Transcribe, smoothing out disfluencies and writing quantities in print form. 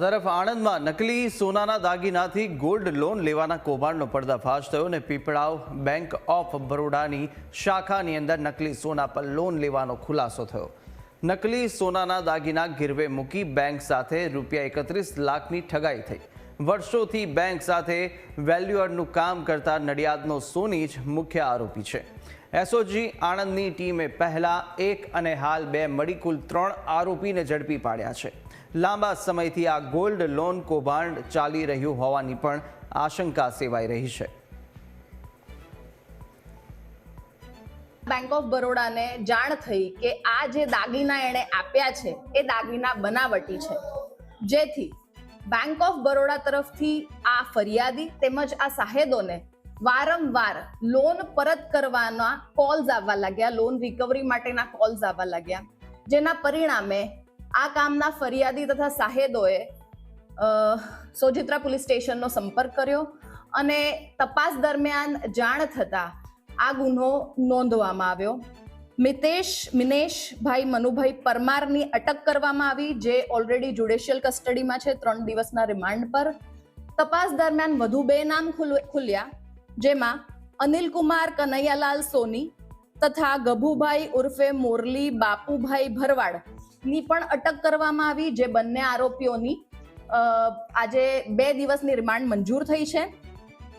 તરફ આણંદમાં નકલી સોનાના દાગીનાથી ગોલ્ડ લોન લેવાના કૌભાંડનો પર્દાફાશ થયો અને પીપળાવ બેંક ઓફ બરોડાની શાખાની અંદર નકલી સોના પર લોન લેવાનો ખુલાસો થયો। નકલી સોનાના દાગીના ગીરવે મૂકી બેંક સાથે ₹31 લાખની ઠગાઈ થઈ। વર્ષોથી બેંક સાથે વેલ્યુઅરનું કામ કરતા નડિયાદનો સોની જ મુખ્ય આરોપી છે। એસઓજી આણંદની ટીમે પહેલા 1 અને હાલ 2 મળી કુલ 3 આરોપીને ઝડપી પાડ્યા છે। લાંબા સમયથી આ ગોલ્ડ લોન કૌભાંડ ચાલી રહ્યું હોવાની પણ આશંકા સેવાઈ રહી છે। બેંક ઓફ બરોડાને જાણ થઈ કે આ જે દાગીના એણે આપ્યા છે એ દાગીના બનાવટી છે, જેથી બેંક ઓફ બરોડા તરફથી આ ફરિયાદી તેમજ આ સાહેદોને વારંવાર લોન પરત કરવાના કોલ્સ આવવા લાગ્યા, લોન રિકવરી માટેના કોલ્સ આવવા લાગ્યા, જેના પરિણામે આ કામના ફરિયાદી તથા સાહેદોએ સોજિત્રા પોલીસ સ્ટેશનનો સંપર્ક કર્યો અને તપાસ દરમિયાન જાણ થતાં આ ગુનો નોંધવામાં આવ્યો। મિનેશભાઈ મનુભાઈ પરમારની અટક કરવામાં આવી, જે ઓલરેડી જ્યુડિશિયલ કસ્ટડીમાં છે, 3 દિવસના રિમાન્ડ પર। તપાસ દરમિયાન વધુ 2 નામ ખુલ્યા, જેમાં અનિલકુમાર કનૈયાલાલ સોની તથા ગભુભાઈ ઉર્ફે મોરલી બાપુભાઈ ભરવાડ ની પણ અટક કરવામાં આવી, જે બંને આરોપીઓની આજે 2 દિવસની રિમાન્ડ મંજૂર થઈ છે।